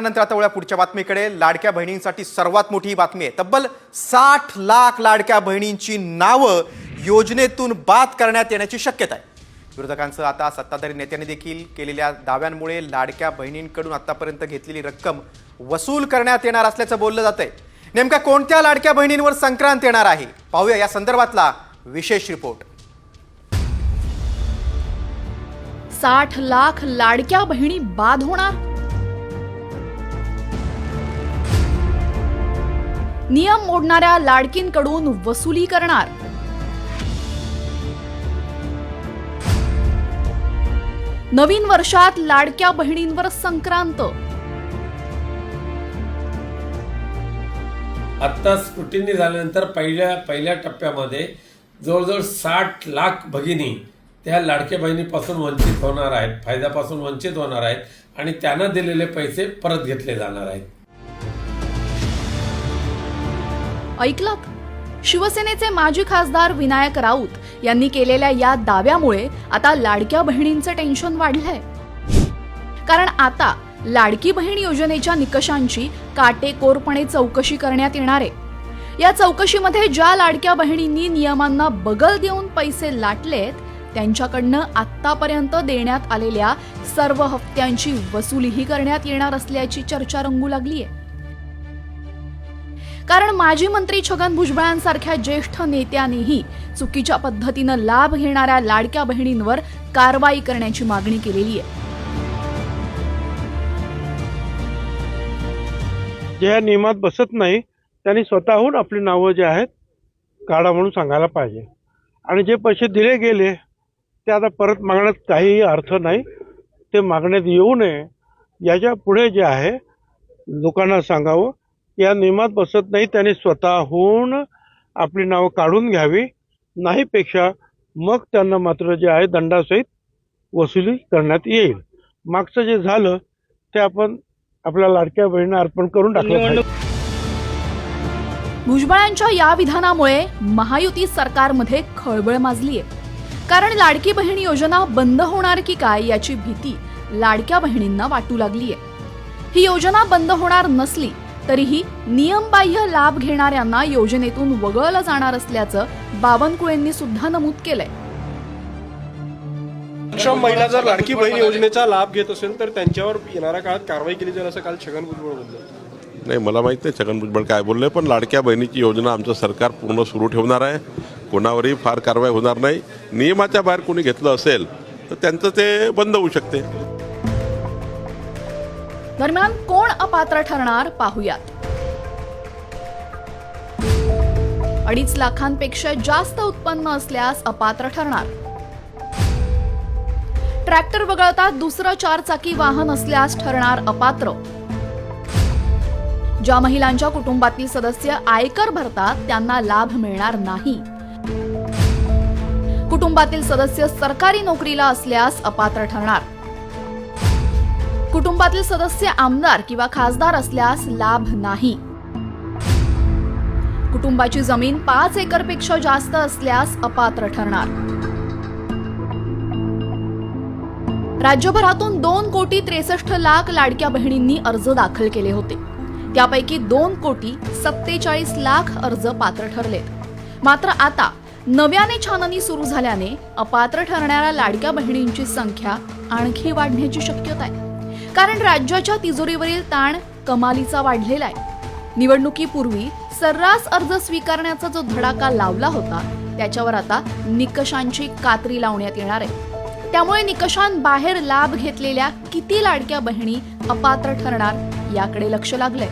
नंतर आता वळूया पुढच्या बातमीकडे। लाडक्या बहिणींसाठी सर्वात मोठी बातमी आहे। तब्बल 60 लाख लाडक्या बहिणींची नावं योजनेतून बाद करण्यात येण्याची शक्यता आहे। विरोधकांचं आता सत्ताधारी नेत्यांनी देखील केलेल्या दाव्यांमुळे लाडक्या बहिणींकडून आतापर्यंत घेतलेली रक्कम वसूल करण्यात येणार असल्याचं बोललं जातंय। नेमका कोणत्या लाडक्या बहिणींवर संक्रांत येणार आहे, पाहूया या संदर्भातला विशेष रिपोर्ट। 60 लाख लाडक्या बहिणी बाद होणार। नियम मोडणाऱ्या लाडकींकडून वसुली करणार। नवीन वर्षात लाडक्या बहिणींवर संक्रांत। आता स्क्रुटिनी झाल्यानंतर पहिल्या टप्प्यामध्ये जवळजवळ 60 लाख भगिनी त्या लाडक्या बहिणीपासून वंचित होणार आहेत, फायद्यापासून वंचित होणार आहेत आणि त्यांना दिलेले पैसे परत घेतले जाणार आहेत। ऐकलात, शिवसेनेचे माजी खासदार विनायक राऊत यांनी केलेल्या या दाव्यामुळे आता लाडक्या बहिणींचं टेन्शन वाढलंय। कारण आता लाडकी बहीण योजनेच्या निकषांची काटेकोरपणे चौकशी करण्यात येणार आहे। या चौकशीमध्ये ज्या लाडक्या बहिणींनी नियमांना बगल देऊन पैसे लाटलेत त्यांच्याकडनं आतापर्यंत देण्यात आलेल्या सर्व हप्त्यांची वसुलीही करण्यात येणार असल्याची चर्चा रंगू लागली आहे। कारण माजी मंत्री छगन भुजबळांसारख्या ज्येष्ठ नेत्यांनीही चुकीच्या पद्धतीनं लाभ घेणाऱ्या लाडक्या बहिणींवर कारवाई करण्याची मागणी केलेली आहे। जे नियमात बसत नाही त्यांनी स्वतःहून आपली नावं जे आहेत काढा म्हणून सांगायला पाहिजे आणि जे पैसे दिले गेले ते आता परत मागण्यात काहीही अर्थ नाही, ते मागण्यात येऊ नये। याच्या पुढे जे आहे लोकांना सांगावं या नियमात बसत नाही त्यांनी स्वतःहून आपली नावं काढून घ्यावी, नाहीपेक्षा मग त्यांना मात्र जे आहे दंडासहित वसुली करण्यात येईल। मागचं जे झालं ते आपण आपल्या लाडक्या बहिणींना अर्पण करून टाकलं पाहिजे। भुजबळांच्या या विधानामुळे महायुती सरकारमध्ये खळबळ माजली आहे। कारण लाडकी बहीण योजना बंद होणार की काय याची भीती लाडक्या बहिणींना वाटू लागली आहे। ही योजना बंद होणार नसली तरीही नियमबाह्य लाभ घेणाऱ्यांना योजनेतून वगळलं जाणार असल्याचं बावनकुळेंनी सुद्धा नमूद केलंय। सक्षम महिला जर लाडकी बहीण योजनेचा लाभ घेत असेल तर त्यांच्यावर येणाऱ्या काळात कारवाई केली जाईल असं काल छगन भुजबळ बोलले। नाही, मला माहित नाही छगन भुजबळ काय बोलले, पण लाडक्या बहिणीची योजना आमचं सरकार पूर्ण सुरू ठेवणार आहे। कोणावरही फार कारवाई होणार नाही। नियमाच्या बाहेर कोणी घेतलं असेल तर त्यांचं ते बंद होऊ शकते। दरम्यान कोण अपात्र ठरणार पाहूयात। 2.5 लाखांपेक्षा जास्त उत्पन्न असल्यास अपात्र ठरणार। ट्रॅक्टर वगळता दुसरं 4 चाकी वाहन असल्यास ठरणार अपात्र। ज्या महिलांच्या कुटुंबातील सदस्य आयकर भरतात त्यांना लाभ मिळणार नाही। कुटुंबातील सदस्य सरकारी नोकरीला असल्यास अपात्र ठरणार। कुटुंबातील सदस्य आमदार किंवा खासदार असल्यास लाभ नाही। कुटुंबाची जमीन 5 एकरपेक्षा जास्त असल्यास अपात्र ठरणार। राज्यभरातून 2,63,00,000 लाडक्या बहिणींनी अर्ज दाखल केले होते। त्यापैकी 2,47,00,000 अर्ज पात्र ठरलेत। मात्र आता नव्याने छाननी सुरू झाल्याने अपात्र ठरणाऱ्या लाडक्या बहिणींची संख्या आणखी वाढण्याची शक्यता आहे। कारण राज्याच्या तिजोरीवरील ताण कमालीचा वाढलेला आहे। निवडणुकीपूर्वी सर्रास अर्ज स्वीकारण्याचा जो धडाका लावला होता त्याच्यावर आता निकषांची कात्री लावण्यात येणार आहे। त्यामुळे निकषांबाहेर लाभ घेतलेल्या किती लाडक्या बहिणी अपात्र ठरणार याकडे लक्ष लागलंय।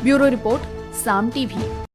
ब्युरो रिपोर्ट, साम टीव्ही।